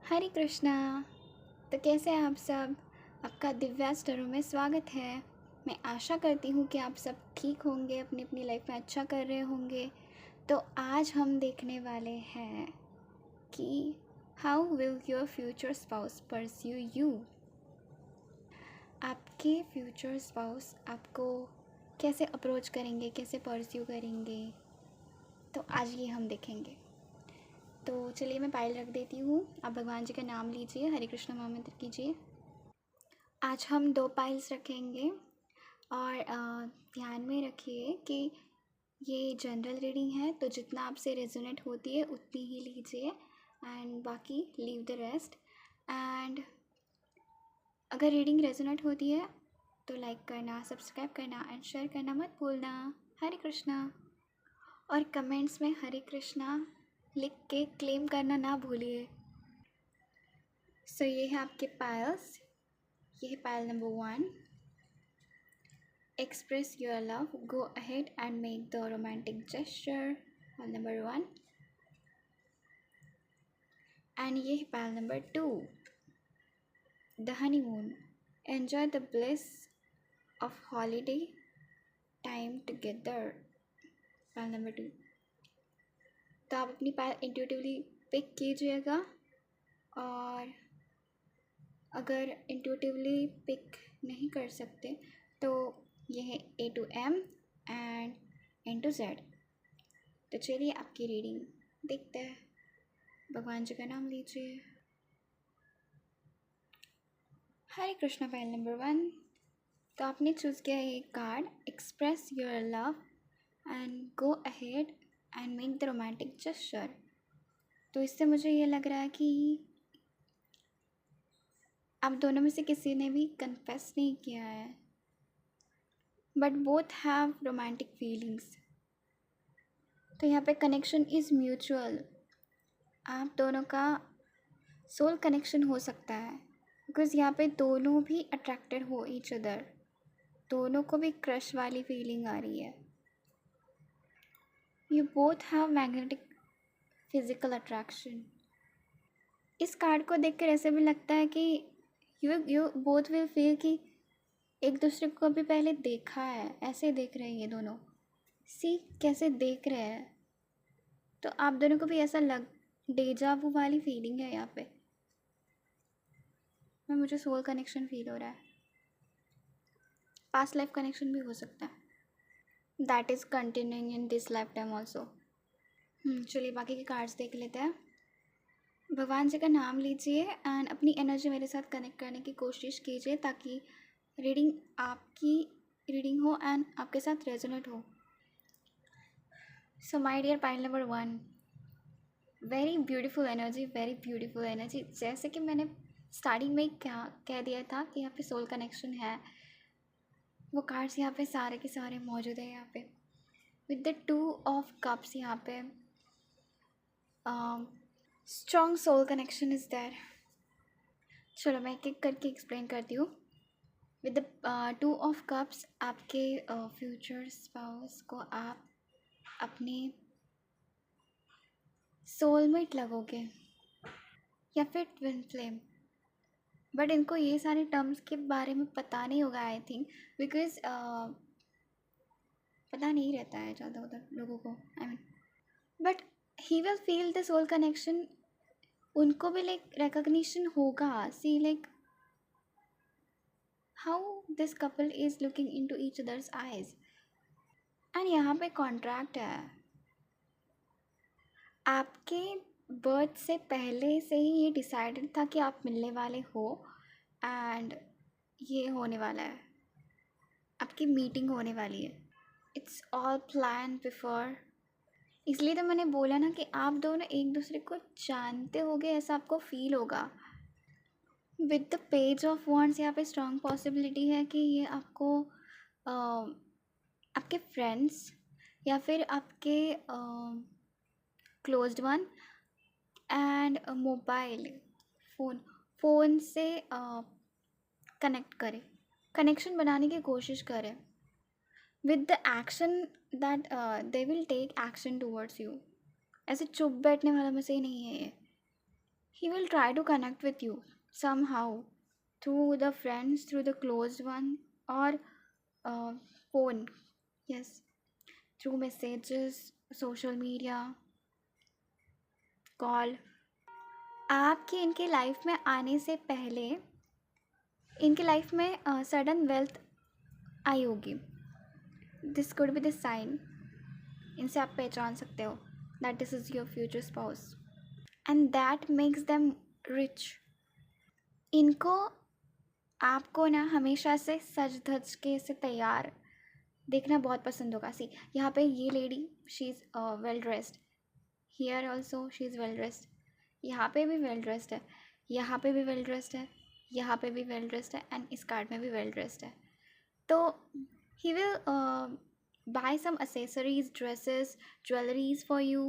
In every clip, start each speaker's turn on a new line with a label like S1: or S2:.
S1: हरे कृष्णा। तो कैसे हैं आप सब? आपका दिव्या स्टोरी में स्वागत है। मैं आशा करती हूँ कि आप सब ठीक होंगे, अपनी अपनी लाइफ में अच्छा कर रहे होंगे। तो आज हम देखने वाले हैं कि how will your future spouse pursue you. आपके फ्यूचर स्पाउस आपको कैसे अप्रोच करेंगे, कैसे परस्यू करेंगे, तो आज ये हम देखेंगे। तो चलिए मैं पायल रख देती हूँ। आप भगवान जी का नाम लीजिए, हरे कृष्ण महामंत्र कीजिए। आज हम 2 पाइल्स रखेंगे और ध्यान में रखिए कि ये जनरल रीडिंग है, तो जितना आपसे रेजोनेट होती है उतनी ही लीजिए एंड बाकी लीव द रेस्ट। एंड अगर रीडिंग रेजोनेट होती है तो लाइक करना, सब्सक्राइब करना एंड शेयर करना मत भूलना। हरे कृष्णा। और कमेंट्स में हरे कृष्णा लिख के क्लेम करना ना भूलिए। सो ये है आपके पायल्स। ये है पायल number 1। Express your love, go ahead and make the romantic gesture, pile number 1. And ये है pile number 2, the honeymoon, enjoy the bliss of holiday time together, pile number 2. तो आप अपनी पायल इंट्यूटिवली पिक कीजिएगा, और अगर इंट्यूटिवली पिक नहीं कर सकते तो ये है A to M and N to Z। तो चलिए आपकी रीडिंग देखते हैं। भगवान जी का नाम लीजिए। हरे कृष्णा। Pile number 1। तो आपने चूज़ किया है card, express your love and go ahead and make the romantic gesture. तो इससे मुझे ये लग रहा है कि आप दोनों में से किसी ने भी कन्फेस नहीं किया है, but both have romantic feelings. तो यहाँ पे कनेक्शन इज़ म्यूचुअल। आप दोनों का सोल कनेक्शन हो सकता है, बिकॉज़ यहाँ पे दोनों भी अट्रैक्टेड हो ईच अदर, दोनों को भी क्रश वाली फीलिंग आ रही है। You both have magnetic physical attraction. इस कार्ड को देखकर ऐसे भी लगता है कि यू बोथ विल फील कि एक दूसरे को कभी पहले देखा है, ऐसे देख रहे हैं ये दोनों। सी कैसे देख रहे हैं। तो आप दोनों को भी ऐसा लग डेजा वू वाली फीलिंग है यहाँ पे। मुझे सोल कनेक्शन फील हो रहा है। पास्ट लाइफ कनेक्शन भी हो सकता है, that is continuing in this life time also. चलिए बाकी के कार्ड्स देख लेते हैं। भगवान जी का नाम लीजिए एंड अपनी एनर्जी मेरे साथ कनेक्ट करने की कोशिश कीजिए, ताकि रीडिंग आपकी रीडिंग हो एंड आपके साथ रेजोनेट हो। So my dear pile number 1, very beautiful energy, very beautiful energy. जैसे कि मैंने स्टार्टिंग में क्या कह दिया था कि यहाँ पे सोल कनेक्शन है, वो कार्ड्स यहाँ पे सारे के सारे मौजूद है। यहाँ पे विद द 2 ऑफ कप्स यहाँ पे strong soul connection is there. चलो मैं एक एक करके एक्सप्लेन करती हूँ। विद द 2 ऑफ कप्स आपके फ्यूचर स्पाउस को आप अपने सोलमेट लगोगे या फिर ट्विन फ्लेम, बट इनको ये सारे टर्म्स के बारे में पता नहीं होगा आई थिंक, बिकॉज पता नहीं रहता है ज़्यादा उधर लोगों को, I mean. But he will feel the soul connection. उनको भी लाइक रिकग्निशन होगा, see like how this couple is looking into each others eyes. And यहाँ पे कॉन्ट्रैक्ट है। आपके बर्थ से पहले से ही ये डिसाइडेड था कि आप मिलने वाले हो एंड ये होने वाला है, आपकी मीटिंग होने वाली है। It's all plan before. इसलिए तो मैंने बोला ना कि आप दोनों एक दूसरे को जानते होगे, ऐसा आपको फील होगा। With the page of wands यहाँ पे स्ट्रॉन्ग पॉसिबिलिटी है कि ये आपको आपके फ्रेंड्स या फिर आपके closed one and mobile phone से कनेक्ट करें, कनेक्शन बनाने की कोशिश करें with the action that they will take action towards you. ऐसे चुप बैठने वाला में से ही नहीं है ये। He will try to connect with you somehow through the friends, through the closed one, or uh, phone. Yes, through messages, social media, call. आपके इनके लाइफ में आने से पहले इनके लाइफ में सडन वेल्थ आई होगी। This could be the sign. इनसे आप पहचान सकते हो that this is your future spouse and that makes them rich. इनको आपको ना हमेशा से सज धज के से तैयार देखना बहुत पसंद होगा। सी यहाँ पे ये lady she is well dressed, here also she is well dressed, यहाँ पे भी वेल ड्रेस्ड है, यहाँ पे भी वेल ड्रेस्ड है, यहाँ पे भी वेल ड्रेस्ड है एंड इस कार्ड में भी वेल ड्रेस्ड है। तो he will buy some accessories, dresses, jewelries for you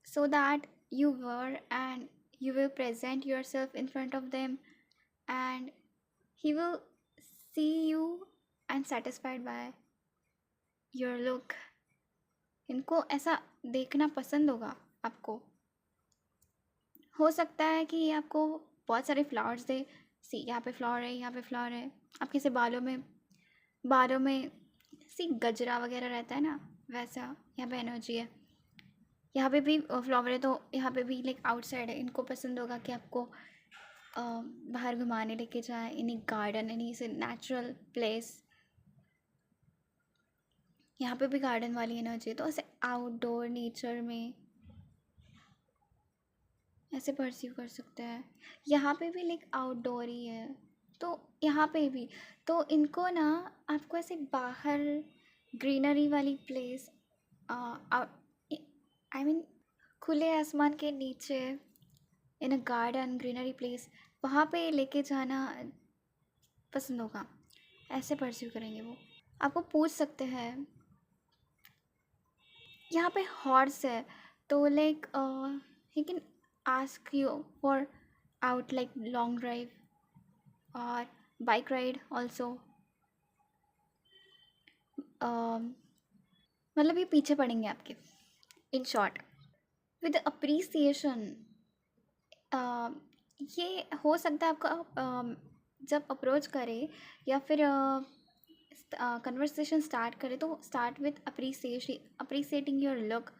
S1: so that you wear and you will present yourself in front of them and he will see you and satisfied by your look। इनको ऐसा देखना पसंद होगा आपको। हो सकता है कि ये आपको बहुत सारे फ्लावर्स दे। सी यहाँ पे फ्लावर है, यहाँ पे फ्लावर है, आपके से बालों में सी गजरा वगैरह रहता है ना, वैसा यहाँ पे एनर्जी है। यहाँ पे भी फ्लावर है, तो यहाँ पे भी लाइक आउटसाइड है। इनको पसंद होगा कि आपको बाहर घुमाने लेके जाए इन एक गार्डन, इन से नेचुरल प्लेस। यहाँ पे भी गार्डन वाली एनर्जी है, तो ऐसे आउटडोर नेचर में ऐसे परसीव कर सकते हैं। यहाँ पे भी लाइक आउटडोर ही है, तो यहाँ पे भी तो इनको ना आपको ऐसे बाहर ग्रीनरी वाली प्लेस, आई मीन खुले आसमान के नीचे इन अ गार्डन ग्रीनरी प्लेस, वहाँ पे लेके जाना पसंद होगा। ऐसे परसीव करेंगे वो। आपको पूछ सकते हैं, यहाँ पे हॉर्स है तो like he can ask you for out like long drive और बाइक राइड ऑल्सो। मतलब ये पीछे पड़ेंगे आपके। इन शॉर्ट विद अप्रिसिएशन, ये हो सकता है आपका जब अप्रोच करे या फिर कन्वर्सेशन स्टार्ट करे तो start with appreciating your look.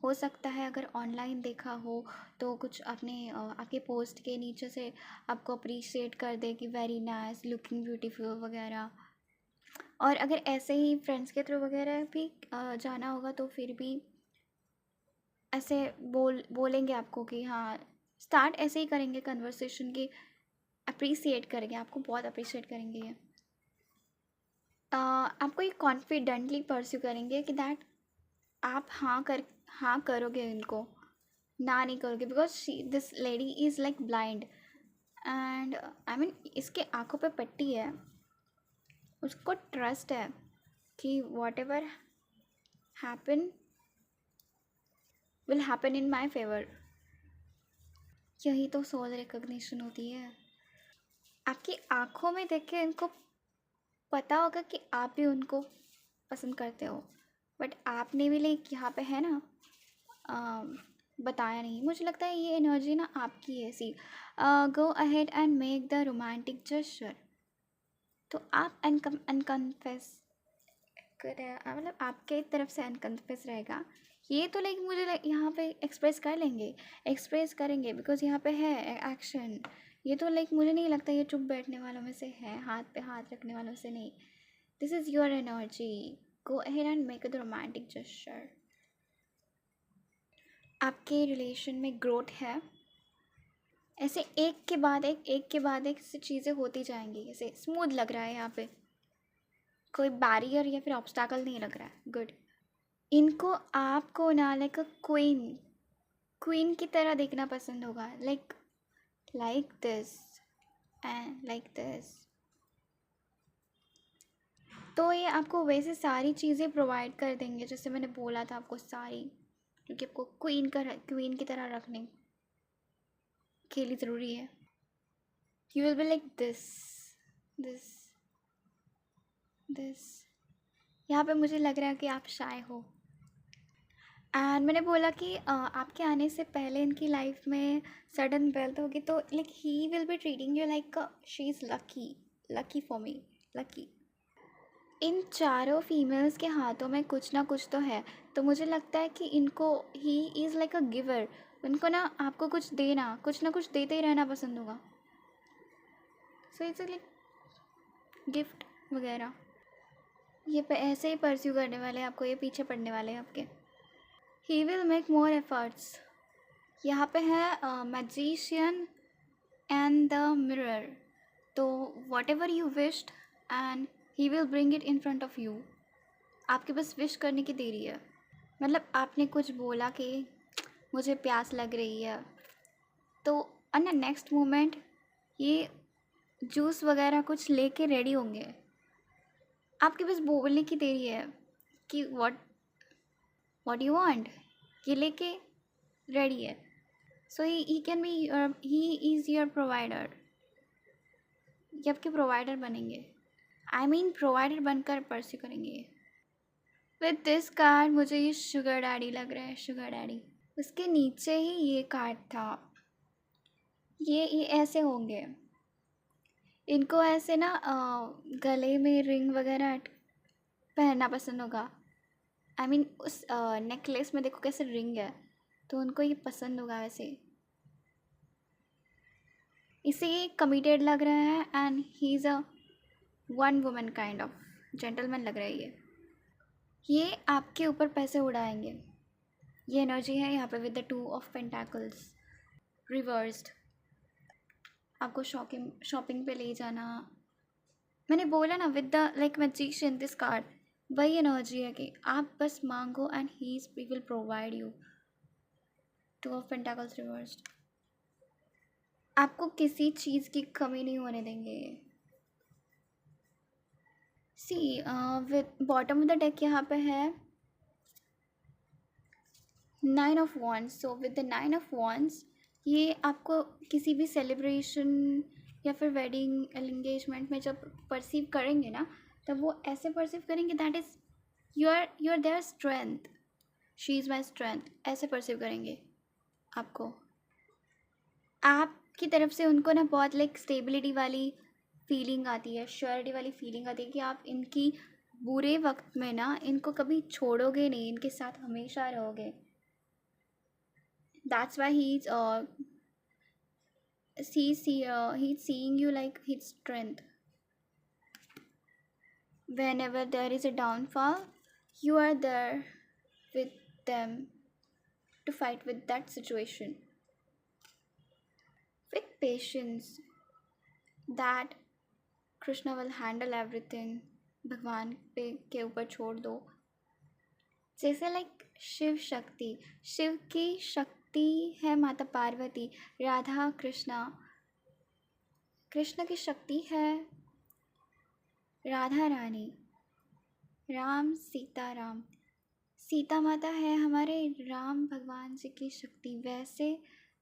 S1: हो सकता है अगर ऑनलाइन देखा हो तो कुछ अपने आपके पोस्ट के नीचे से आपको अप्रिशिएट कर दे कि वेरी नाइस, लुकिंग ब्यूटीफुल वगैरह। और अगर ऐसे ही फ्रेंड्स के थ्रू वगैरह भी जाना होगा तो फिर भी ऐसे बोलेंगे आपको कि हाँ, स्टार्ट ऐसे ही करेंगे कन्वर्सेशन की, अप्रिसिएट करेंगे, आपको बहुत अप्रिशिएट करेंगे ये। आपको ये कॉन्फिडेंटली परस्यू करेंगे कि दैट आप हाँ करोगे इनको, ना नहीं करोगे, because this lady is like blind and I mean इसके आँखों पे पट्टी है। उसको ट्रस्ट है कि what ever happen will happen in my favour. यही तो सोल रिकग्निशन होती है। आपकी आँखों में देख के इनको पता होगा कि आप भी उनको पसंद करते हो, बट आपने भी लाइक यहाँ पे है ना बताया नहीं। मुझे लगता है ये एनर्जी ना आपकी है। See go ahead and make the romantic gesture. तो आप अनकन्फेस करें, मतलब आपके तरफ से अनकन्फेस रहेगा ये तो लाइक मुझे लाइक यहाँ पे एक्सप्रेस कर लेंगे, एक्सप्रेस करेंगे, बिकॉज यहाँ पे है एक्शन। ये तो लाइक मुझे नहीं लगता ये चुप बैठने वालों में से है, हाथ पे हाथ रखने वालों से नहीं। This is your energy. Go ahead and make the romantic gesture. आपके रिलेशन में ग्रोथ है। ऐसे एक के बाद एक से चीज़ें होती जाएंगी। ऐसे स्मूथ लग रहा है, यहाँ पे कोई बैरियर या फिर ऑब्स्टैकल नहीं लग रहा है। गुड। इनको आपको ना लाइक अ क्वीन की तरह देखना पसंद होगा, like this and like this. तो ये आपको वैसे सारी चीज़ें प्रोवाइड कर देंगे जैसे मैंने बोला था आपको सारी, क्योंकि आपको क्वीन की तरह रखने के लिए ज़रूरी है। You will be like this this this. यहाँ पे मुझे लग रहा है कि आप शाय हो। एंड मैंने बोला कि आपके आने से पहले इनकी लाइफ में सडन वेल्थ होगी, तो like he will be treating you like she is lucky, lucky for me, lucky. इन चारों फीमेल्स के हाथों में कुछ ना कुछ तो है, तो मुझे लगता है कि इनको he is like a giver. उनको ना आपको कुछ देना, कुछ ना कुछ देते ही रहना पसंद होगा। सो इट्स लाइक गिफ्ट वगैरह। ये ऐसे ही परस्यू करने वाले हैं आपको, ये पीछे पड़ने वाले हैं आपके। ही विल मेक मोर एफर्ट्स। यहाँ पे है मैजिशियन एंड द मिरर। तो what ever you wished and he will bring it in front of you. आपके बस विश करने की देरी है। मतलब आपने कुछ बोला कि मुझे प्यास लग रही है, तो ऑन द नेक्स्ट मोमेंट ये जूस वगैरह कुछ लेके रेडी होंगे। आपके बस बोलने की देरी है कि व्हाट यू वांट, ये लेके रेडी है। So he can be he is your provider. ये आपके प्रोवाइडर बनेंगे, आई मीन प्रोवाइडर बनकर परस्यू करेंगे। विद दिस कार्ड मुझे ये शुगर डैडी लग रहा है, शुगर डैडी। उसके नीचे ही ये कार्ड था। ये ऐसे होंगे, इनको ऐसे ना गले में रिंग वगैरह पहनना पसंद होगा। आई मीन उस नेकलेस में देखो कैसे रिंग है, तो उनको ये पसंद होगा वैसे। इसे ये कमिटेड लग रहा है and he is a one woman kind of gentleman लग रहा है ये आपके ऊपर पैसे उड़ाएंगे। ये एनर्जी है यहाँ पे with the 2 of pentacles reversed. आपको शॉपिंग पे ले जाना। मैंने बोला ना with the like magician this card, वही एनर्जी है कि आप बस मांगो and he will provide you. 2 of pentacles reversed. आपको किसी चीज़ की कमी नहीं होने देंगे। See with bottom of the deck यहाँ पे है 9 of wands. So with the 9 of wands ये आपको किसी भी सेलिब्रेशन या फिर वेडिंग एंगेजमेंट में जब परसीव करेंगे ना, तब वो ऐसे परसीव करेंगे that is you are their strength, she is my strength, ऐसे परसीव करेंगे आपको। आपकी तरफ से उनको ना बहुत लाइक स्टेबिलिटी वाली फीलिंग आती है, श्योरिटी वाली फीलिंग आती है कि आप इनकी बुरे वक्त में ना इनको कभी छोड़ोगे नहीं, इनके साथ हमेशा रहोगे। That's why he's seeing you like his strength. Whenever there is a downfall, you are there with them to fight with that situation with patience, that Krishna will handle everything। भगवान पे के ऊपर छोड़ दो। जैसे लाइक शिव शक्ति, शिव की शक्ति है माता पार्वती, राधा कृष्णा, कृष्ण की शक्ति है राधा रानी, राम सीता राम, सीता माता है हमारे राम भगवान जी की शक्ति। वैसे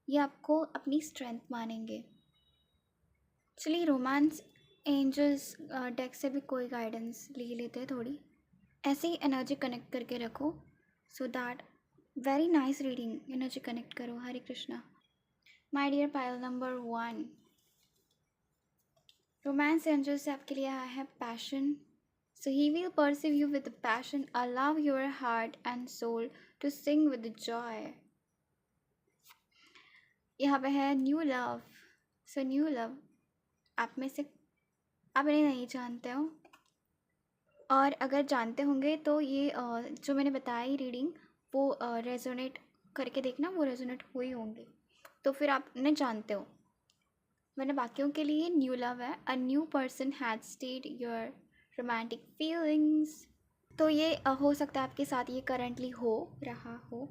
S1: ये आपको अपनी स्ट्रेंथ मानेंगे। चलिए रोमांस एंजल्स डेक से भी कोई गाइडेंस ले लेते हैं थोड़ी। ऐसे ही एनर्जी कनेक्ट करके रखो so that very nice reading. Energy connect करो। Hare Krishna. My dear pile number 1, romance angel से आपके लिए आया है passion. So he will perceive you with passion, allow your heart and soul to sing with joy. यहाँ पे है new love. So new love आप में से आप इन्हें नहीं जानते हो, और अगर जानते होंगे तो ये जो मैंने बताई रीडिंग वो रेजोनेट करके देखना, वो रेजोनेट हुई होंगी तो फिर आप इन्हें जानते हो। वरना बाकियों के लिए न्यू लव है। A new person had state your romantic feelings. तो ये हो सकता है आपके साथ ये करंटली हो रहा हो।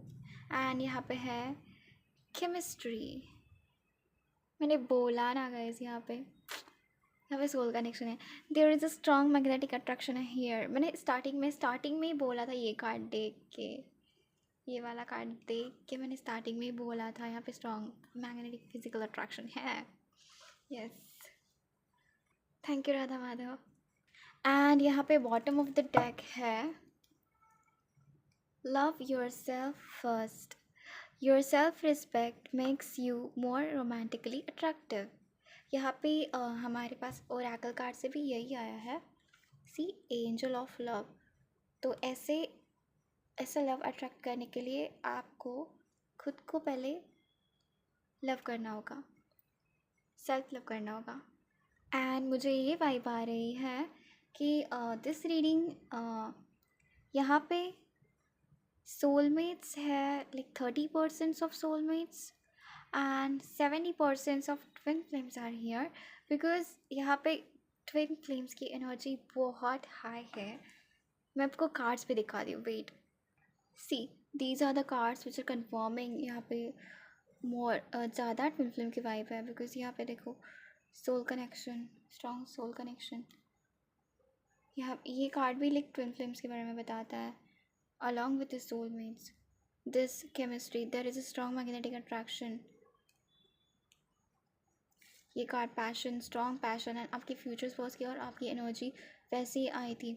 S1: एंड यहाँ पे है केमिस्ट्री। मैंने बोला ना गाइस, यहाँ पे सोल कनेक्शन है। There is a strong magnetic attraction है हियर। मैंने स्टार्टिंग में ही बोला था, ये कार्ड देख के, ये वाला कार्ड देख के मैंने स्टार्टिंग में ही बोला था यहाँ पे स्ट्रॉन्ग मैग्नेटिक फिजिकल अट्रैक्शन है। Yes, thank you Radha Madhav. And यहाँ पे बॉटम ऑफ द डेक है Love yourself first. Your self respect makes you more romantically attractive. यहाँ पे हमारे पास ओरेकल कार्ड से भी यही आया है. सी एंजल ऑफ लव. तो ऐसा लव अट्रैक्ट करने के लिए आपको खुद को पहले लव करना होगा, सेल्फ लव करना होगा. एंड मुझे ये वाइब आ रही है कि दिस रीडिंग यहाँ पे soulmates है like 30% of soulmates and 70% of twin flames are here because यहाँ पे twin flames की एनर्जी बहुत हाई है. मैं आपको कार्ड्स पे दिखा दी हूँ. Wait, see these are the cards which are confirming यहाँ पे मोर ज़्यादा ट्विन फ्लेम की वाइब है. बिकॉज यहाँ पे देखो soul connection, strong soul connection. यहाँ ये कार्ड भी लाइक ट्विन फ्लेम्स के बारे में बताता है. Along with the soulmates, this chemistry, there is a strong magnetic attraction. ये card passion, strong passion and आपकी फ्यूचर्स पॉज की और आपकी एनर्जी वैसे ही आई थी.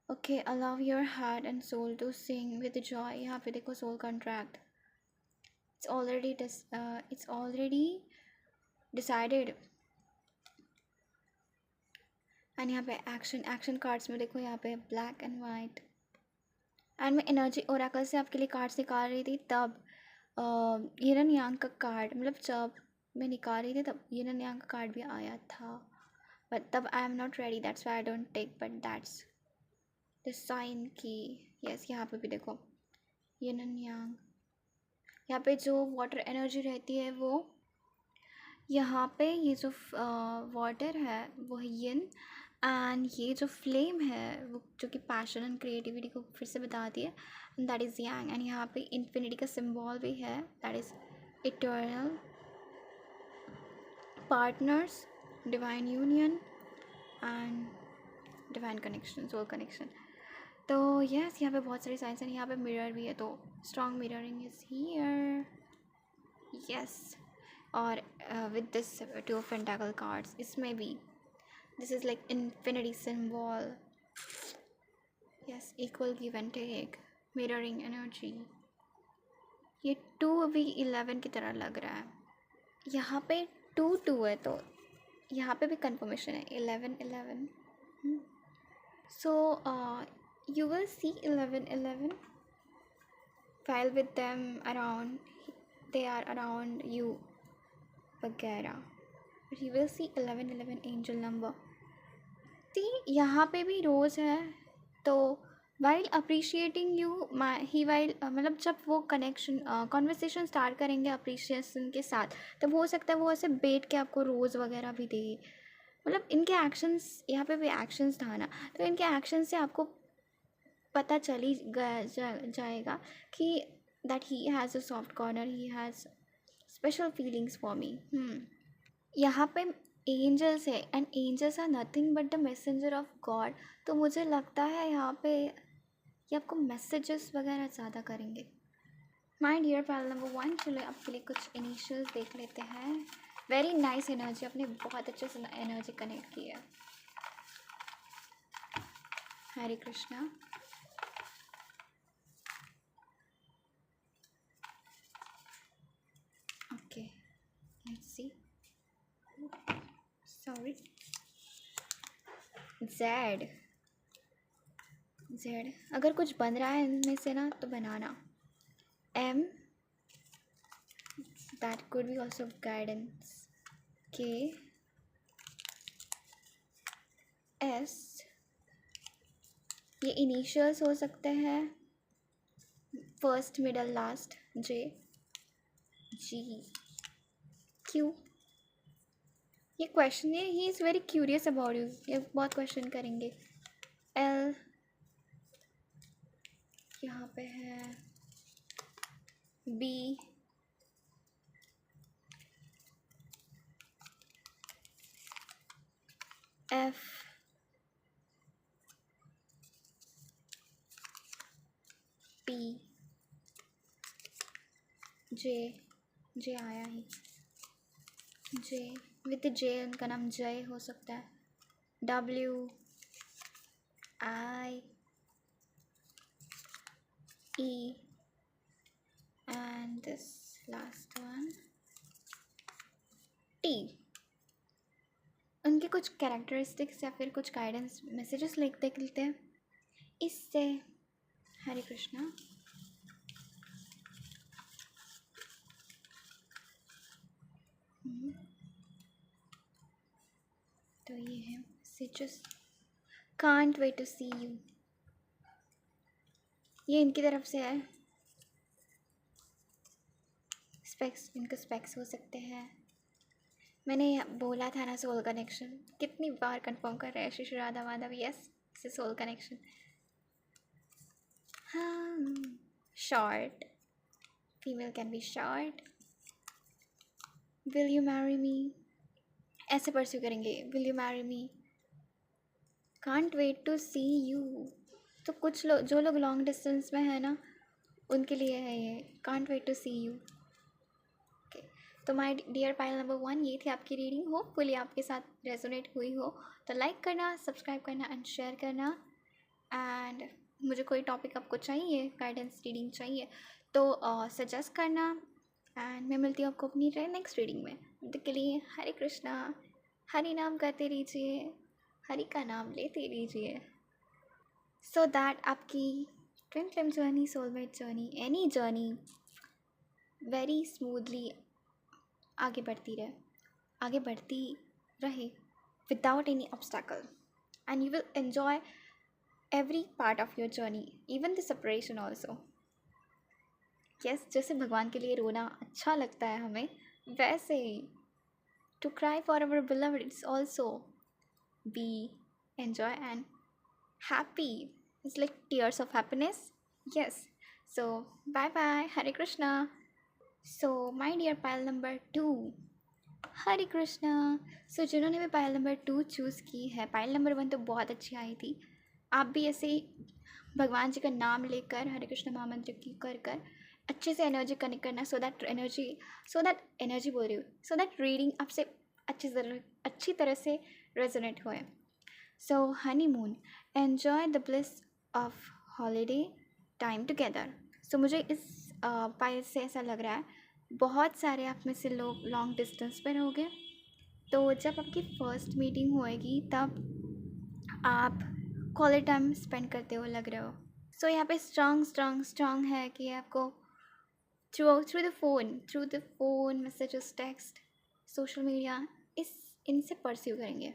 S1: Okay, allow your heart and soul to sing with joy. यहाँ पे देखो soul contract. it's already decided. And यहाँ पे एक्शन कार्ड्स में देखो यहाँ पे ब्लैक एंड वाइट. एंड मैं एनर्जी ओरेकल से आपके लिए कार्ड्स निकाल रही थी तब यिन यांग का कार्ड, मतलब जब मैं निकाल रही थी तब यिन यांग का कार्ड भी आया था. बट तब I am not ready, that's why I don't take. But that's the sign की यस. यहाँ पे भी देखो यिन यांग. यहाँ पे जो वाटर एनर्जी रहती है वो यहाँ पे ये जो वाटर है वो है यिन एंड ये जो फ्लेम है वो जो कि पैशन एंड क्रिएटिविटी को फिर से बताती है, दैट इज़ यांग. एंड यहाँ पे इन्फिनिटी का सिंबल भी है, that is eternal partners, divine union and divine connection, soul connection. तो यस यहाँ पे बहुत सारी साइंस हैं. यहाँ पे मिरर भी है तो strong mirroring is here. Yes, और with this two of pentacle cards इसमें भी this is like infinity symbol. yes, equal give and take, mirroring energy. ये 2 भी 11 की तरह लग रहा है. यहाँ पे 2 है तो यहाँ पे भी कंफर्मेशन है 11. so you will see 11 while with them around, they are around you वगैरह. You will see 11 angel number. See यहाँ पे भी रोज़ है तो while appreciating you he while मतलब जब वो कनेक्शन कॉन्वर्सेशन स्टार्ट करेंगे अप्रिशिएशन के साथ तब हो सकता है वो ऐसे बैठ के आपको रोज़ वगैरह भी दे. मतलब इनके एक्शंस, यहाँ पे भी एक्शंस था ना, तो इनके एक्शंस से आपको पता चल ही जाएगा कि that he has a soft corner, he has special feelings for me. यहाँ पे एंजल्स है and angels are nothing but the messenger of God. तो मुझे लगता है यहाँ पे ये आपको मैसेजेस वगैरह ज़्यादा करेंगे. माय डियर पैरल नंबर 1, चलो आपके लिए कुछ इनिशियल्स देख लेते हैं. वेरी नाइस एनर्जी, आपने बहुत अच्छे से एनर्जी कनेक्ट की है. Hare Krishna. Okay, let's see. Sorry. Z अगर कुछ बन रहा है इनमें से ना तो बनाना. M, that could be also guidance. K, S, ये इनिशियल्स हो सकते हैं, first middle last. J, G, Q. ये क्वेश्चन है, he is very curious about you, ये बहुत क्वेश्चन करेंगे. एल, यहाँ पे है बी, एफ, पी, जे आया ही. जे विद जे उनका नाम जय हो सकता है. W, I, E, and this last one T. उनके कुछ कैरेक्टरिस्टिक्स या फिर कुछ गाइडेंस मैसेजेस लिखते लिखते हैं इससे। हरे कृष्णा। तो ये है messages. Can't wait to see you, ये इनकी तरफ से है। स्पेक्स, इनके स्पेक्स हो सकते हैं। मैंने बोला था ना सोल कनेक्शन, कितनी बार कंफर्म कर रहे हैं श्री राधा माधव। यस, से सोल कनेक्शन। हाँ, short, female can be short. Will you marry me, ऐसे परस्यू करेंगे। Will you marry me, can't wait to see you. तो कुछ लोग, जो लोग लॉन्ग डिस्टेंस में है ना, उनके लिए है ये, can't wait to see you. Okay, तो माय डियर पाइल नंबर 1, ये थी आपकी रीडिंग। होपफुली आपके साथ रेजोनेट हुई हो तो लाइक करना, सब्सक्राइब करना एंड शेयर करना। एंड मुझे कोई टॉपिक आपको चाहिए, गाइडेंस रीडिंग चाहिए तो सजेस्ट करना। एंड मैं मिलती हूँ आपको अपनी नेक्स्ट रीडिंग में। तब तक के लिए हरे कृष्णा। हरि नाम करते रहिए, हरि का नाम लेते रहिए, सो दैट आपकी twin flame journey, soulmate journey, any journey very smoothly आगे बढ़ती रहे without any obstacle. And you will enjoy every part of your journey, even the separation also. Yes, जैसे भगवान के लिए रोना अच्छा लगता है हमें, वैसे ही to cry for our beloved it's also be enjoy and happy. It's like tears of happiness. Yes. So bye bye. Hare Krishna. So my dear pile number 2, हरे कृष्णा। सो जिन्होंने भी पाइल नंबर 2 चूज़ की है, पाइल नंबर 1 तो बहुत अच्छी आई थी। आप भी ऐसे ही भगवान जी का नाम लेकर हरे कृष्ण महामंत्र की कर अच्छे से एनर्जी कनेक्ट करना, सो दैट एनर्जी बोल रही हूँ, सो दैट रीडिंग आपसे अच्छी तरह से रेजोनेट होए। So honeymoon, enjoy the bliss of holiday time together. So मुझे इस पाइल से ऐसा लग रहा है बहुत सारे आप में से लोग लॉन्ग डिस्टेंस पर रहोगे, तो जब आपकी फर्स्ट मीटिंग होएगी तब आप क्वालिटी टाइम स्पेंड करते हो लग रहे हो। सो यहाँ पे स्ट्रॉन्ग है कि आपको through the phone messages, text, social media, इनसे परस्यू करेंगे।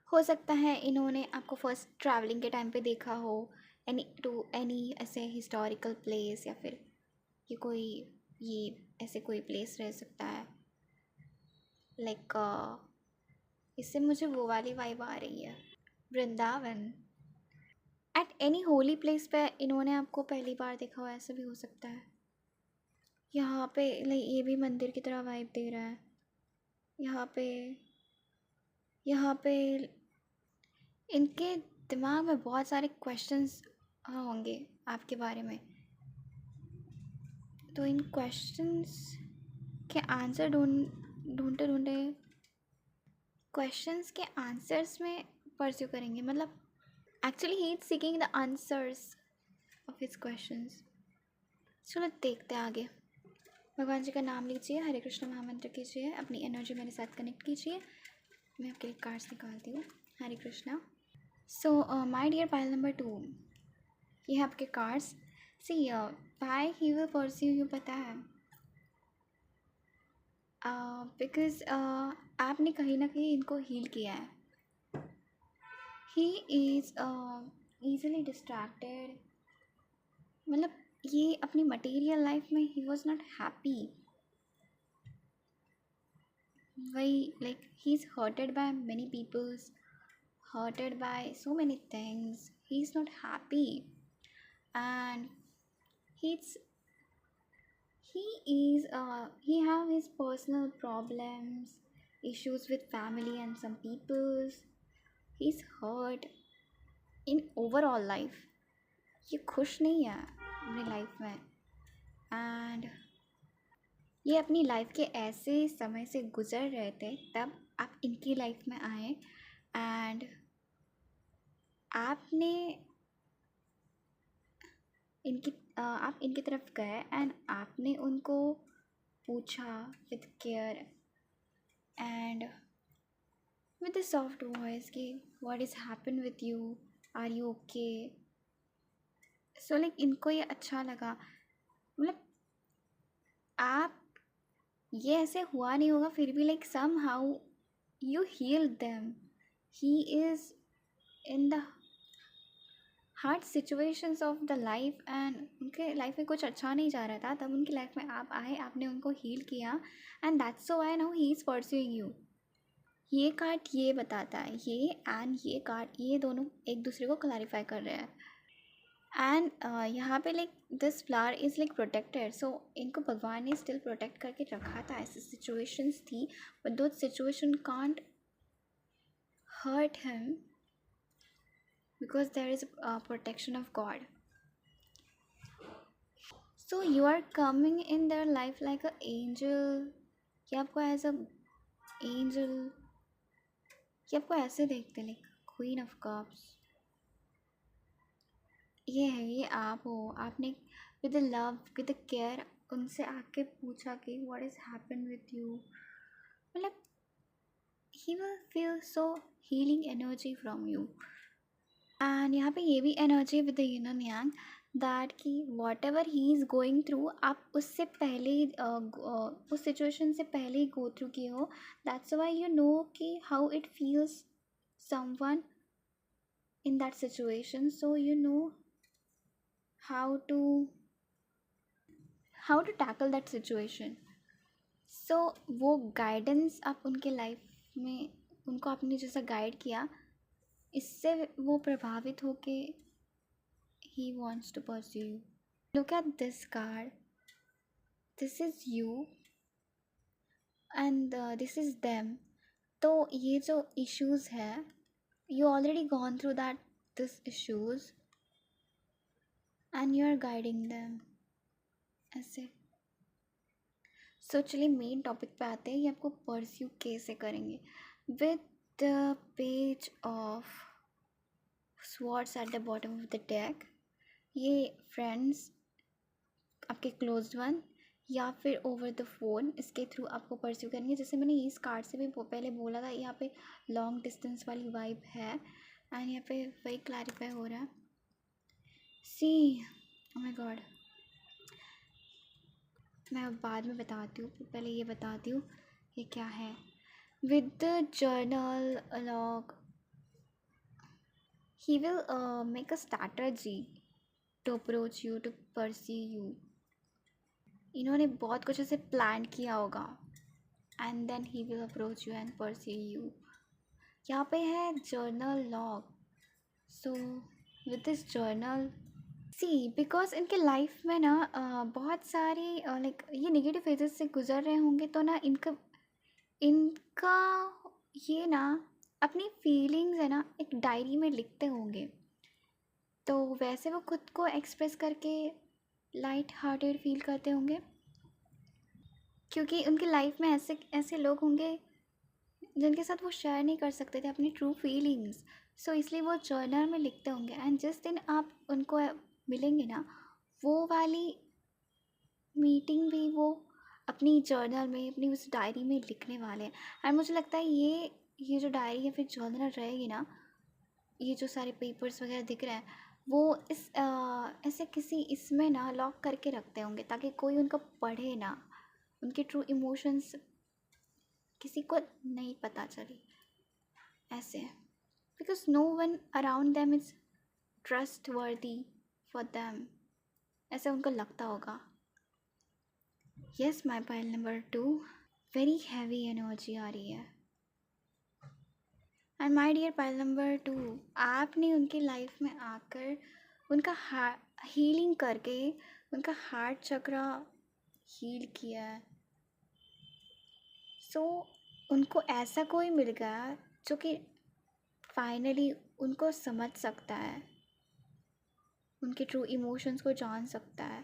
S1: हो सकता है इन्होंने आपको फर्स्ट ट्रैवलिंग के टाइम पे देखा हो, एनी ऐसे हिस्टोरिकल प्लेस, या फिर ये ऐसे कोई प्लेस रह सकता है। लाइक इससे मुझे वो वाली वाइब आ रही है, Vrindavan. At any holy place पे इन्होंने आपको पहली बार देखा हो, ऐसा भी हो सकता है। यहाँ पे लाइक ये भी मंदिर की तरह वाइब दे रहा है। यहाँ पे इनके दिमाग में बहुत सारे क्वेश्चंस होंगे आपके बारे में, तो इन क्वेश्चंस के आंसर ढूंढते क्वेश्चंस के आंसर्स में परस्यू करेंगे। मतलब actually he is seeking the answers of his questions. चलो देखते हैं आगे। भगवान जी का नाम लीजिए, हरे कृष्ण महामंत्र कीजिए, अपनी एनर्जी मेरे साथ कनेक्ट कीजिए। मैं आपके लिए कार्ड्स निकालती हूँ। Hare Krishna. So my dear pile number 2, ये है आपके cards. See why he will pursue you पता है, बिकॉज आपने कहीं ना कहीं इनको हील किया है। ही इज़ ईज़िली डिस्ट्रैक्टेड, मतलब ये अपनी मटेरियल लाइफ में ही वॉज नॉट हैप्पी। वही like he is hurted by many peoples, hurted by so many things. He's not happy, and he's he have his personal problems, issues with family and some people's. He's hurt in overall life. ये खुश नहीं है अपनी life में, and ये अपनी life के ऐसे समय से गुजर रहे थे तब आप इनकी लाइफ में आए, एंड आपने आप इनकी तरफ गए एंड आपने उनको पूछा with care and with a soft voice कि what is happen with you, are you okay. So like इनको ये अच्छा लगा, मतलब आप, ये ऐसे हुआ नहीं होगा फिर भी like somehow you heal them. He is in the hard situations of the life and उनके लाइफ में कुछ अच्छा नहीं जा रहा था, तब उनकी लाइफ में आप आए, आपने उनको हील किया and that's so I now he is pursuing you. ये कार्ड ये बताता है, ये एंड ये कार्ड ये दोनों एक दूसरे को क्लैरिफाई कर रहे हैं एंड यहाँ पे like this flower is like protected. So इनको भगवान ने स्टिल प्रोटेक्ट करके रखा था। ऐसी सिचुएशंस थी बट दो situation can't hurt him because there is protection of God. So you are coming in their life like an angel, कि आपको एज अ एंजल, कि आपको ऐसे देखते हैं लाइक क्वीन ऑफ कप्स। ये है, ये आप हो। आपने विद लव विद केयर उनसे आके पूछा कि what is happen with you, मतलब he will feel so healing energy from you. And यहाँ पे ये भी energy with the yin and yang that कि whatever he is going through, आप उससे पहले ही उस सिचुएशन से पहले ही गो थ्रू किए हो। दैट्स वाई यू नो कि how it feels someone in that situation, so you know how to tackle that situation. So वो गाइडेंस आप उनके लाइफ में, उनको आपने जैसा गाइड किया, इससे वो प्रभावित होके he wants to pursue you. Look at this card. This is you and this is them. तो ये जो issues है, you already gone through this issues and you are guiding them ऐसे। सो चलिए मेन टॉपिक पे आते हैं, ये आपको परस्यू कैसे करेंगे। With the page of swords at the bottom of the deck, ये फ्रेंड्स, आपके क्लोज्ड वन या फिर ओवर द फ़ोन, इसके थ्रू आपको परस्यू करेंगे। जैसे मैंने इस कार्ड से भी पहले बोला था, यहाँ पे लॉन्ग डिस्टेंस वाली वाइब है एंड यहाँ पे वही क्लैरिफाई हो रहा है। सी ओ माय गॉड, मैं अब बाद में बताती हूँ, पहले ये बताती हूँ ये क्या है। With the journal log he will make a strategy to approach you, to pursue you. इन्होंने बहुत कुछ ऐसे प्लान किया होगा and then he will approach you and pursue you. यहाँ पे है journal log. So with this journal, see because इनके लाइफ में ना बहुत सारी लाइक ये नेगेटिव फेजेस से गुजर रहे होंगे, तो ना इनका ये ना अपनी फीलिंग्स है ना एक डायरी में लिखते होंगे। तो वैसे वो खुद को एक्सप्रेस करके लाइट हार्टेड फील करते होंगे, क्योंकि उनकी लाइफ में ऐसे लोग होंगे जिनके साथ वो शेयर नहीं कर सकते थे अपनी ट्रू फीलिंग्स। सो इसलिए वो जर्नल में लिखते होंगे एंड जिस दिन आप उनको मिलेंगे ना, वो वाली मीटिंग भी वो अपनी जर्नल में, अपनी उस डायरी में लिखने वाले हैं। एंड मुझे लगता है ये जो डायरी या फिर जर्नल रहेगी ना, ये जो सारे पेपर्स वगैरह दिख रहे हैं, वो इस ऐसे किसी इसमें ना लॉक करके रखते होंगे ताकि कोई उनको पढ़े ना, उनके ट्रू इमोशंस किसी को नहीं पता चले ऐसे, because no one around them is trustworthy for them, ऐसे उनको लगता होगा। Yes my pile number 2, very heavy energy आ रही है। And my dear pile number 2, आपने उनकी लाइफ में आकर उनका हीलिंग करके उनका हार्ट चक्रा हील किया है। सो उनको ऐसा कोई मिल गया जो कि फाइनली उनको समझ सकता है, उनके ट्रू इमोशंस को जान सकता है।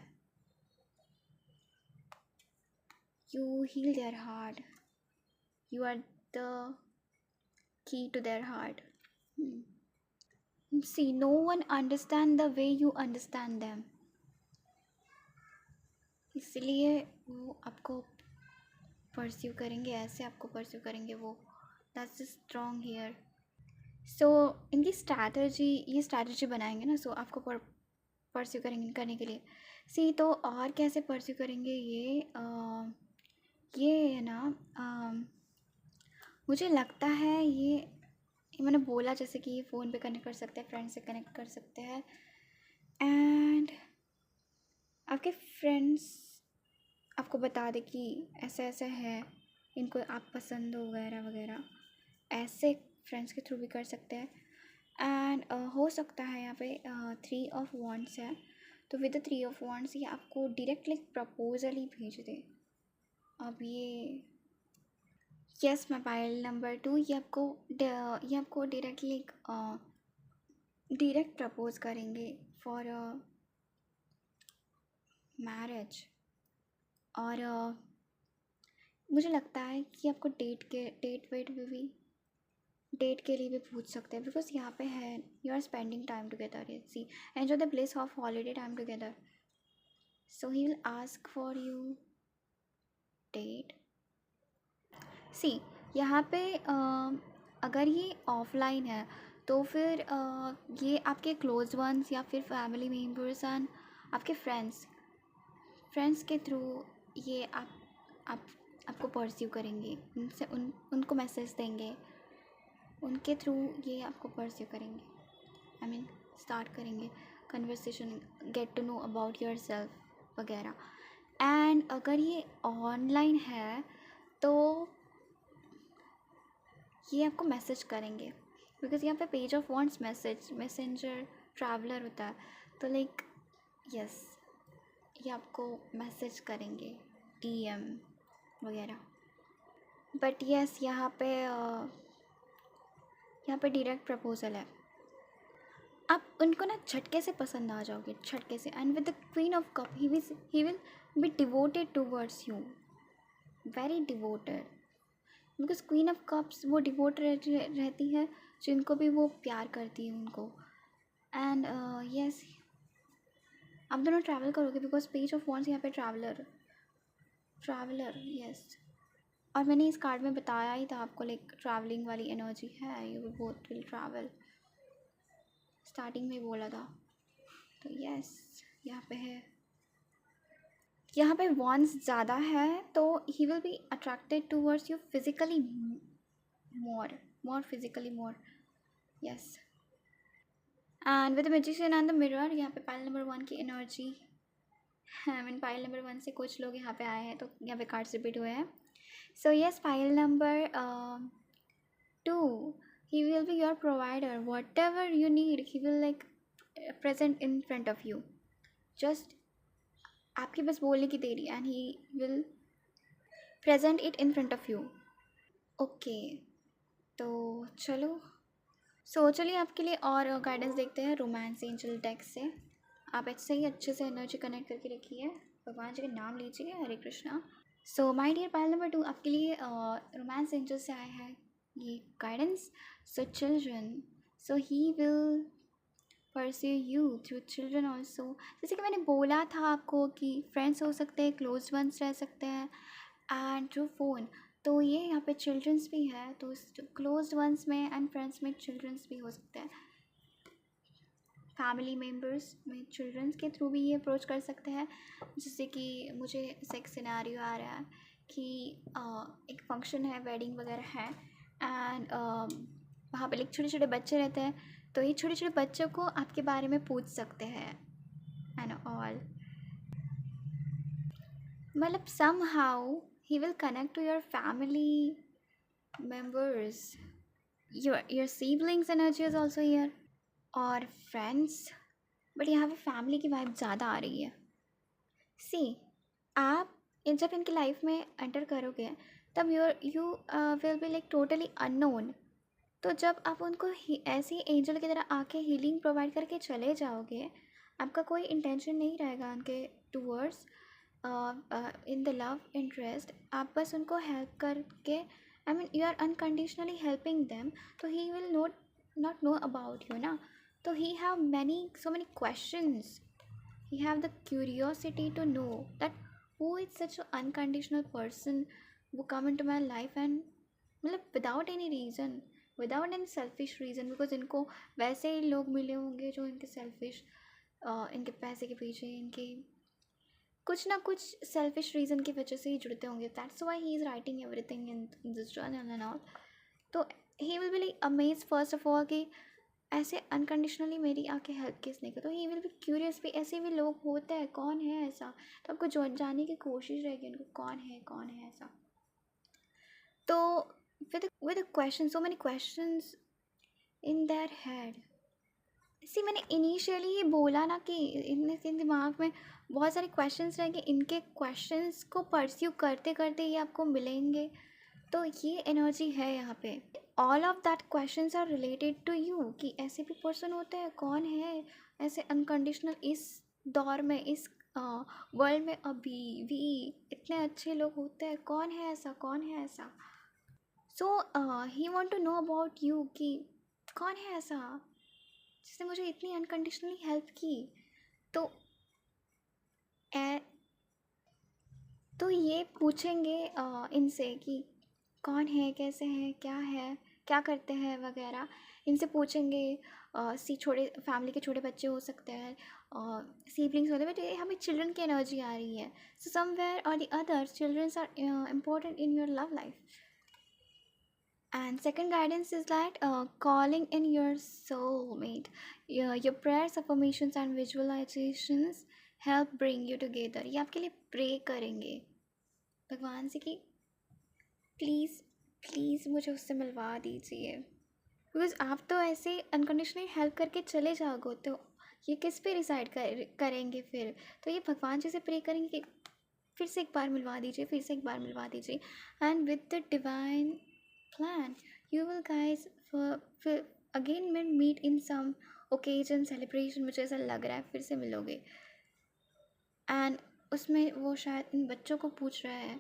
S1: You heal their heart, you are the key to their heart. See, no one understand the way you understand them. इसलिए वो आपको परस्यू करेंगे, ऐसे आपको परस्यू करेंगे वो। That's strong hair. सो इनकी ये स्ट्रैटेजी बनाएंगे ना, सो आपको परस्यू करेंगे करने के लिए। सी तो और कैसे परस्यू करेंगे ये है ना, मुझे लगता है ये मैंने बोला जैसे कि ये फ़ोन पे कनेक्ट कर सकते हैं, फ्रेंड से कनेक्ट कर सकते हैं, एंड आपके फ्रेंड्स आपको बता दे कि ऐसा ऐसा है, इनको आप पसंद हो वगैरह वगैरह, ऐसे फ्रेंड्स के थ्रू भी कर सकते हैं। एंड हो सकता है यहाँ पे 3 ऑफ वांड्स है, तो विद द 3 ऑफ वांड्स ये आपको डायरेक्टली प्रपोजल ही भेज दे। अब ये यस, मैं पायल नंबर 2 ये आपको डायरेक्टली डायरेक्ट प्रपोज करेंगे फॉर मैरिज। और मुझे लगता है कि आपको डेट के लिए भी पूछ सकते हैं, बिकॉज यहाँ पे है you are spending time together, see enjoy the bliss of holiday time together, so he will ask for you date. See यहाँ पे अगर ये ऑफलाइन है तो फिर ये आपके क्लोज वंस या फिर फैमिली मेम्बर्स एंड आपके फ्रेंड्स के थ्रू ये आप आपको परस्यू करेंगे, उनसे उनको मैसेज देंगे, उनके थ्रू ये आपको परस्यू करेंगे, आई मीन स्टार्ट करेंगे conversation, get to know about yourself वगैरह। एंड अगर ये ऑनलाइन है तो ये आपको मैसेज करेंगे, बिकॉज यहाँ पे page of wants messenger traveller होता है, तो लाइक यस ये आपको मैसेज करेंगे, डीएम वगैरह। बट यस यहाँ पे डायरेक्ट प्रपोजल है, आप उनको ना झटके से पसंद आ जाओगे, झटके से। And with the queen of cup he will B devoted towards you, very devoted, because queen of cups वो डिवोट रहती है, जिनको भी वो प्यार करती है उनको। एंड यस आप दोनों ट्रैवल करोगे, बिकॉज पेज ऑफ वॉन्ड्स यहाँ पे ट्रैवलर यस। और मैंने इस कार्ड में बताया ही था आपको, लाइक ट्रैवलिंग वाली एनर्जी है, you both will travel, starting में बोला था। तो यस यहाँ पे वॉन्ड्स ज़्यादा है, तो he will be attracted towards you physically more physically more, yes. And with the magician and the mirror, यहाँ पे पाइल नंबर 1 की energy, I mean pile number 1 से कुछ लोग यहाँ पे आए हैं, तो यहाँ पे कार्ड्स रिपीट हुए हैं। So yes pile number 2, he will be your provider, whatever you need he will like present in front of you, just आपके बस बोलने की देरी, and he will present it in front of you. Okay तो चलिए आपके लिए और गाइडेंस देखते हैं रोमांस एंजल डेक से। आप ऐसे ही अच्छे से एनर्जी कनेक्ट करके रखिए, भगवान जी का नाम लीजिए, Hare Krishna. So my dear pile number 2 आपके लिए रोमांस एंजल से आया है ये guidance. So children, so he will pursue you through children also. जैसे कि मैंने बोला था आपको कि फ्रेंड्स हो सकते हैं, क्लोज वंस रह सकते हैं, एंड थ्रू फ़ोन, तो ये यहाँ पे चिल्ड्रंस भी है, तो क्लोज वंस में एंड फ्रेंड्स में चिल्ड्रंस भी हो सकते हैं, फैमिली मेम्बर्स में चिल्ड्रंस के थ्रू भी ये अप्रोच कर सकते हैं। जैसे कि मुझे एक सिनेरियो आ रहा है कि एक फंक्शन है, वेडिंग वगैरह है, एंड वहाँ पे लाइक छोटे छोटे बच्चे रहते हैं, तो ये छोटे छोटे बच्चों को आपके बारे में पूछ सकते हैं एंड ऑल, मतलब somehow he will connect to your family members, your siblings energy is also here, और फ्रेंड्स, बट यहाँ पे फैमिली की वाइब ज़्यादा आ रही है। सी आप जब इनकी लाइफ में एंटर करोगे तब you will be like totally unknown, तो जब आप उनको ऐसे ही एंजल की तरह आके हीलिंग प्रोवाइड करके चले जाओगे, आपका कोई इंटेंशन नहीं रहेगा उनके towards in the love interest, आप बस उनको हेल्प करके, I mean you are unconditionally helping them, तो he will not know about you ना, तो he have so many questions, he have the curiosity to know that who is such an unconditional person who come into my life and मतलब without any reason, without any selfish reason, because इनको वैसे ही लोग मिले होंगे जो इनके selfish, इनके पैसे के पीछे, इनके कुछ ना कुछ selfish reason की वजह से ही जुड़ते होंगे. That's why he is writing everything in this journal and all. तो he will be like amazed first of all कि ऐसे अनकंडीशनली मेरी आके हेल्प किसने की. तो ही विल बी क्यूरियस भी ऐसे भी लोग होते हैं, कौन है ऐसा. तो आपको जानने की कोशिश रहेगी उनको कौन है ऐसा. तो with a question, so many questions in their head. सी मैंने इनिशियली ही बोला ना कि इनके दिमाग में बहुत सारे क्वेश्चंस रहेंगे. इनके क्वेश्चंस को परस्यू करते करते ये आपको मिलेंगे. तो ये एनर्जी है यहाँ पे. All of that questions are related to you कि ऐसे भी पर्सन होते हैं, कौन है ऐसे अनकंडीशनल इस दौर में, इस वर्ल्ड में अभी भी इतने अच्छे लोग होते हैं, कौन है ऐसा. So he want to know about you कि कौन है ऐसा जिसने मुझे इतनी अनकंडीशनली हेल्प की. तो तो ये पूछेंगे इनसे कि कौन है, कैसे हैं, क्या है, क्या करते हैं वगैरह. इनसे पूछेंगे. छोटे फैमिली के छोटे बच्चे हो सकते हैं, सिबलिंग्स होते हैं, बट हमें चिल्ड्रन की एनर्जी आ रही है. So somewhere or the other childrens are important in your love life. And second guidance is that calling in your soulmate. Your prayers, affirmations and visualizations help bring you together. ये आपके लिए pray करेंगे भगवान से कि please मुझे उससे मिलवा दीजिए. बिकॉज आप तो ऐसे अनकंडीशनली हेल्प करके चले जाओगे, तो ये किस पे डिसाइड करेंगे फिर. तो ये भगवान जी से प्रे करेंगे कि फिर से एक बार मिलवा दीजिए. And with the divine plan you will guys for again meet in some occasion celebration. मुझे ऐसा लग रहा है फिर से मिलोगे. एंड उसमें वो शायद इन बच्चों को पूछ रहा है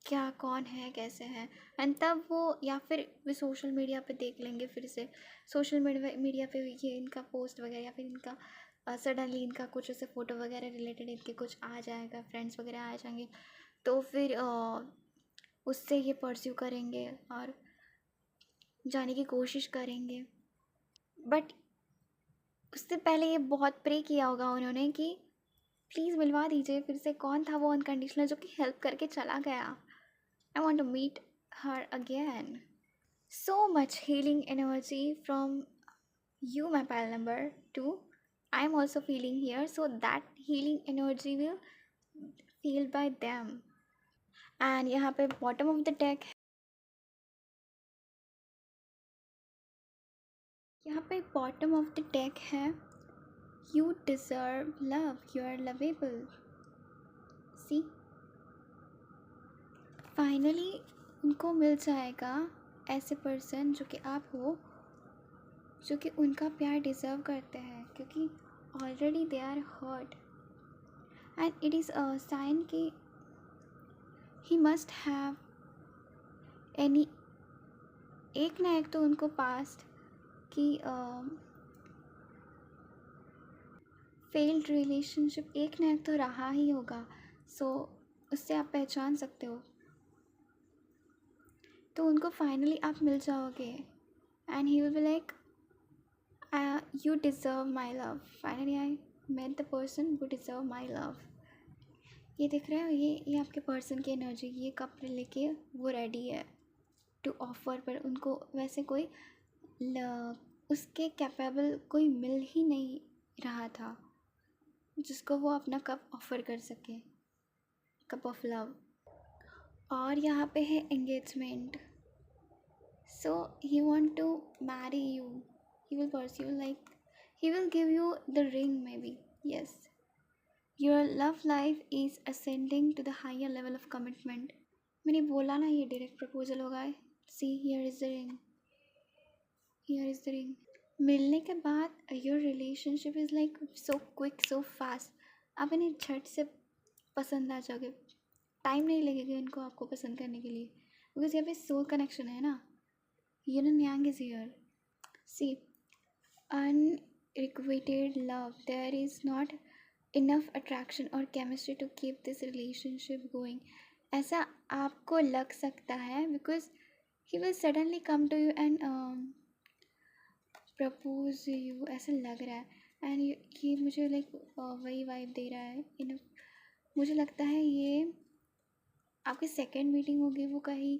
S1: क्या, कौन है, कैसे हैं. एंड तब वो या फिर वे सोशल मीडिया पे देख लेंगे, फिर से सोशल मीडिया पे ये इनका पोस्ट वगैरह, या फिर इनका सडनली इनका कुछ ऐसे फ़ोटो वगैरह रिलेटेड इनके कुछ आ जाएगा, फ्रेंड्स वगैरह आ जाएंगे. तो फिर उससे ये परस्यू करेंगे और जाने की कोशिश करेंगे. बट उससे पहले ये बहुत प्रे किया होगा उन्होंने कि प्लीज़ मिलवा दीजिए फिर से, कौन था वो अनकंडीशनल जो कि हेल्प करके चला गया. I want to meet her again. So much healing energy from you, my pile number 2. I am also feeling here, so that healing energy will feel by them. And यहाँ पे bottom of the deck, यहाँ पे bottom of the deck है you deserve love, you are lovable. See, finally उनको मिल जाएगा ऐसे person जो कि आप हो, जो कि उनका प्यार डिज़र्व करते हैं, क्योंकि already they are hurt. And it is a sign कि ही मस्ट हैव एनी एक ना एक तो उनको पास्ट की फेल्ड रिलेशनशिप एक ना एक तो रहा ही होगा. सो उससे आप पहचान सकते हो. तो उनको फाइनली आप मिल जाओगे and he will be like you deserve my love. Finally I met the person who deserve my love. ये देख रहे हो, ये आपके पर्सन की एनर्जी. ये कप लेके वो रेडी है टू ऑफर, पर उनको वैसे कोई उसके कैपेबल कोई मिल ही नहीं रहा था जिसको वो अपना कप ऑफर कर सके, कप ऑफ लव. और यहाँ पे है engagement. So he want to marry you. He will pursue, like he will give you the ring maybe. Yes, your love life is ascending to the higher level of commitment. मैंने बोला ना ये direct proposal होगा. See, here is the ring. Here is the ring. मिलने के बाद your relationship is like so quick, so fast. आप इन्हें झट से पसंद आ जाओगे. टाइम नहीं लगेगा इनको आपको पसंद करने के लिए, because यहाँ पे soul connection है ना. Yin and Yang is here. See, unrequited love. There is not enough attraction और chemistry to keep this relationship going, ऐसा आपको लग सकता है because he will suddenly come to you and propose you, ऐसा लग रहा है। एंड ये मुझे लाइक वही वाइब दे रहा है। इन मुझे लगता है ये आपकी सेकेंड मीटिंग होगी, वो कहीं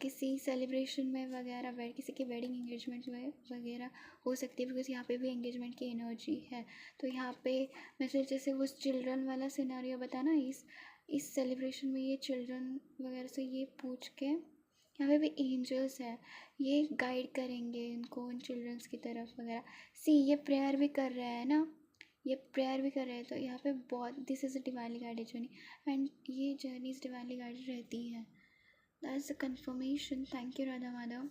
S1: किसी सेलिब्रेशन में वगैरह किसी के वेडिंग एंगेजमेंट में वगैरह हो सकती है, बिकॉज यहाँ पे भी एंगेजमेंट की एनर्जी है। तो यहाँ पे मैं फिर जैसे वो चिल्ड्रन वाला सिनेरियो बताना, इस सेलिब्रेशन में ये चिल्ड्रन वगैरह से ये पूछ के, यहाँ पे भी एंजल्स है, ये गाइड करेंगे इनको उन चिल्ड्रंस की तरफ वगैरह। ये प्रेयर भी कर रहा है ना, ये प्रेयर भी कर रहे हैं, तो यहाँ पे बहुत this is a divinely guided journey and ये जर्नीज डिवाइनली गाइडेड रहती हैं। That's a conformation. Thank you Radha Madhav.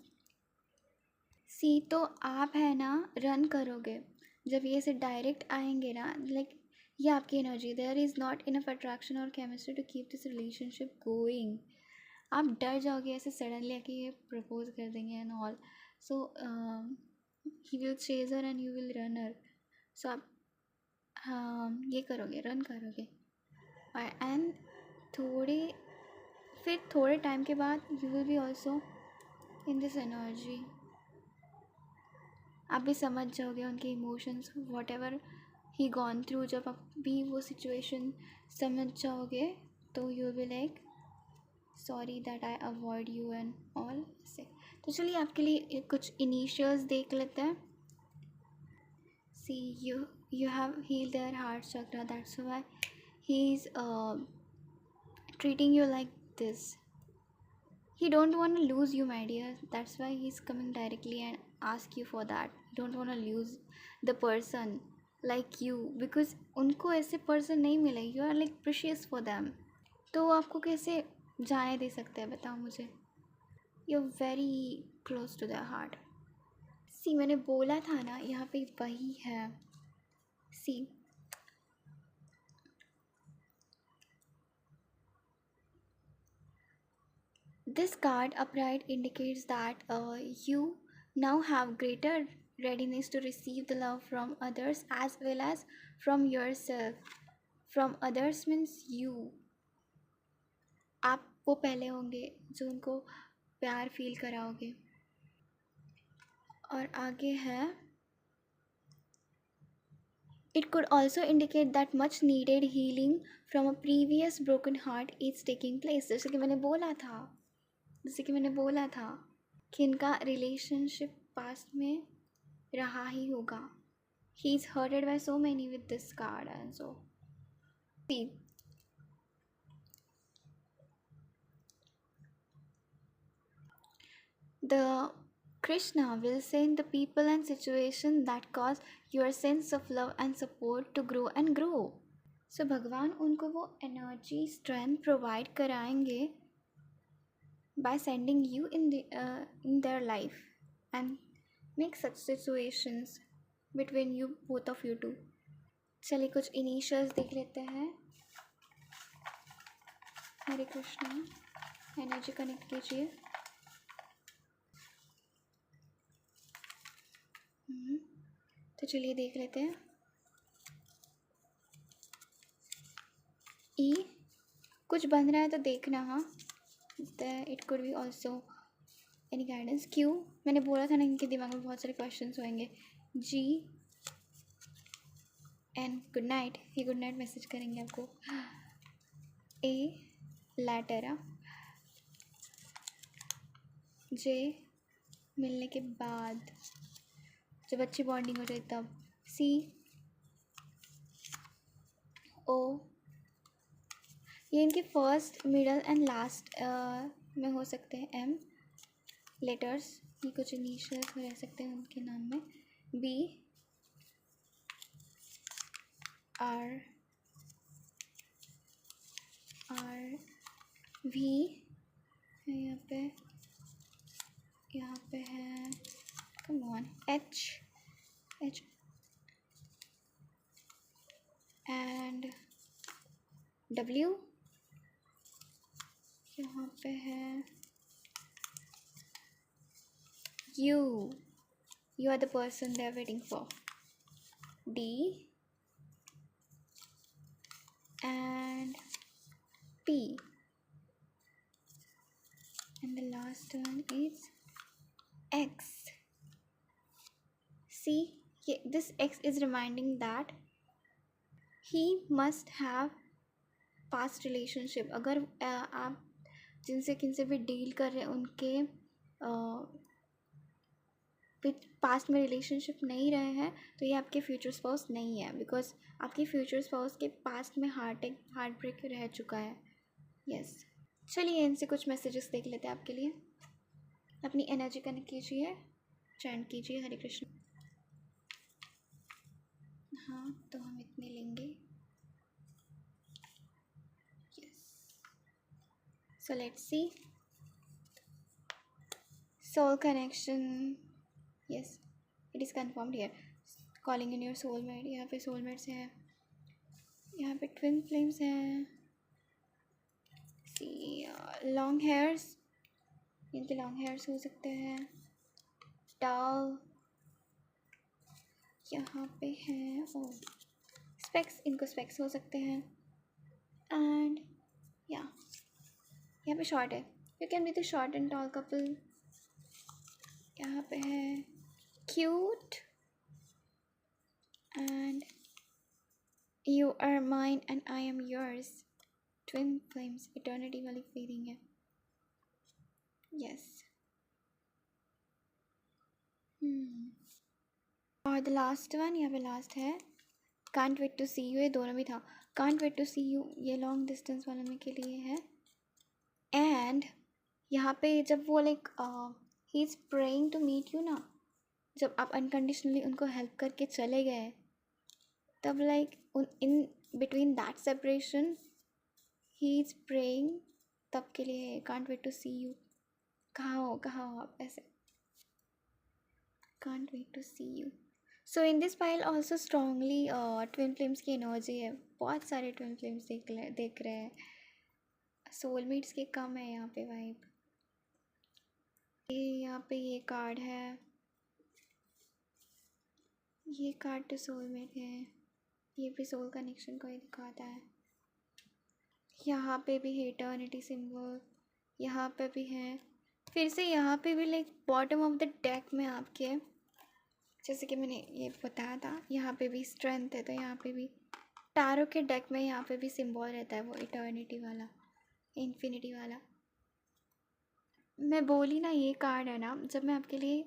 S1: तो आप है ना रन करोगे जब ये से डायरेक्ट आएंगे ना, लाइक ये आपकी energy, there is not enough attraction और chemistry to keep this relationship going. आप डर जाओगे ऐसे सडनली आके ये प्रपोज कर देंगे and all, so he will chase her and you will run her. सो आप हाँ ये करोगे, रन करोगे एंड थोड़े टाइम के बाद you will be also in this energy. आप भी समझ जाओगे उनके emotions, what ever he gone through. जब आप भी वो सिचुएशन समझ जाओगे तो you will like sorry that I avoid you and all से। तो चलिए आपके लिए कुछ इनिशियल्स देख लेते हैं। you have healed their heart chakra, that's why he's treating you like this. He don't want to lose you, my dear, that's why he's coming directly and ask you for that. He don't want to lose the person like you, because उनको ऐसे person नहीं मिले, you are like precious for them, तो वो आपको कैसे जाने दे सकते हैं बताओ मुझे। you're very close to their heart। मैंने बोला था ना यहाँ पे वही है। This card upright indicates that you now have greater readiness to receive the love from others as well as from yourself. From others means you। आप वो पहले होंगे जो उनको प्यार फील कराओगे। और आगे है, it could also indicate that much needed healing from a previous broken heart is taking place। जैसे कि मैंने बोला था कि इनका रिलेशनशिप पास्ट में रहा ही होगा। He is hurted by so many with this card and so the Krishna will send the people and situation that cause your sense of love and support to grow and grow। So भगवान उनको वो energy strength provide कराएंगे by sending you in their life and make such situations between you both of you two। चलिए कुछ initials देख लेते हैं। हरे Krishna, energy connect कीजिए। तो चलिए देख लेते हैं। ई कुछ बन रहा है तो देखना, हाँ। It could be also any guidance. Q मैंने बोला था ना इनके दिमाग में बहुत सारे क्वेश्चंस होंगे। जी एंड गुड नाइट, ये गुड नाइट मैसेज करेंगे आपको। ए लैटेरा, जे मिलने के बाद जब अच्छी बॉन्डिंग हो जाए तब। सी ओ, ये इनके फर्स्ट मिडल एंड लास्ट में हो सकते हैं। एम लेटर्स, ये कुछ इनिशियल्स रह सकते हैं उनके नाम में। बी आर वी यहाँ पे है come on, H and W यहाँ पे है। you are the person they are waiting for। D and P, and the last one is X. See, this X is reminding that he must have past relationship. अगर आप जिनसे किनसे भी deal कर रहे हैं उनके पास्ट में रिलेशनशिप नहीं रहे हैं तो ये आपके फ्यूचर स्पाउस नहीं है, बिकॉज आपके फ्यूचर स्पाउस के पास्ट में हार्ट ब्रेक रह चुका है. यस. चलिए इनसे कुछ मैसेजेस देख लेते हैं आपके लिए. अपनी एनर्जी कनेक्ट कीजिए, चैंट कीजिए हरे कृष्ण. हाँ, तो हम इतने लेंगे. Yes. So let's see. Soul connection. Yes, it is confirmed here. Calling in your soulmate. यहाँ पे सोलमेट्स हैं, यहाँ पे ट्विन फ्लेम्स हैं. सी लॉन्ग हेयर्स, इनके लॉन्ग हेयर्स हो सकते हैं. टाल यहाँ पे हैं. ओ स्पेक्स, इनको स्पेक्स हो सकते हैं. एंड यहाँ पे शॉर्ट है. You can be the short and tall couple. यहाँ पे है cute and you are mine and I am yours. Twin flames, eternity वाली फीलिंग है. यस. और द लास्ट वन, यहाँ पे लास्ट है can't wait to see you. ये दोनों भी था. Can't wait to see you ये लॉन्ग डिस्टेंस वालों में के लिए है. एंड यहाँ पे जब वो like he is praying to meet you ना, जब आप अनकंडीशनली उनको हेल्प करके चले गए तब like in between that separation he is praying तब के लिए can't wait to see you. कहाँ हो आप, ऐसे can't wait to see you. So in this pile also strongly twin flames की एनर्जी है. बहुत सारे ट्विन फ्लेम्स देख रहे हैं. सोलमेट्स के कम है यहाँ पे वाइब. यहाँ पे ये कार्ड है, ये कार्ड तो सोलमेट है. ये भी सोल कनेक्शन को ही दिखाता है. यहाँ पे भी है इटर्निटी सिंबल. यहाँ पे भी है. फिर से यहाँ पे भी like bottom of the deck में आपके, जैसे कि मैंने ये बताया था, यहाँ पे भी स्ट्रेंथ है. तो यहाँ पे भी टारो के डेक में यहाँ पे भी सिंबल रहता है वो इटर्निटी वाला, इन्फिनिटी वाला. मैं बोली ना ये कार्ड है ना, जब मैं आपके लिए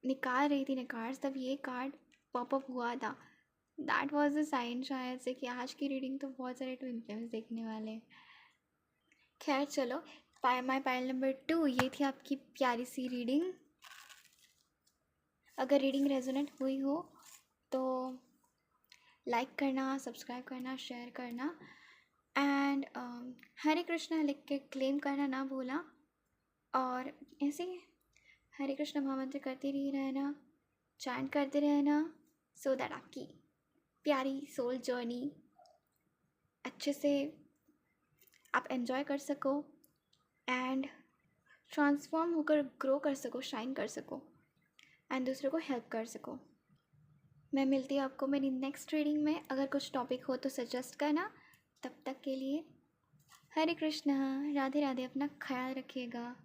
S1: निकाल रही थी ना कार्ड्स तब ये कार्ड पॉपअप हुआ था. दैट वॉज अ साइन शायद से कि आज की रीडिंग तो बहुत सारे ट्विन फ्लेम्स देखने वाले हैं. खैर चलो, माई पाइल नंबर 2 ये थी आपकी प्यारी सी रीडिंग. अगर रीडिंग रेजोनेट हुई हो तो लाइक करना, सब्सक्राइब करना, शेयर करना एंड हरे कृष्णा लिख के क्लेम करना ना भूलना. और ऐसे हरे कृष्ण महामंत्र करते ही रहना, चैंट करते रहना, सो दैट आपकी प्यारी सोल जर्नी अच्छे से आप एंजॉय कर सको एंड ट्रांसफॉर्म होकर ग्रो कर सको, शाइन कर सको एंड दूसरों को हेल्प कर सको. मैं मिलती हूँ आपको मेरी नेक्स्ट रीडिंग में. अगर कुछ टॉपिक हो तो सजेस्ट करना. तब तक के लिए हरे कृष्णा, राधे राधे. अपना ख्याल रखिएगा.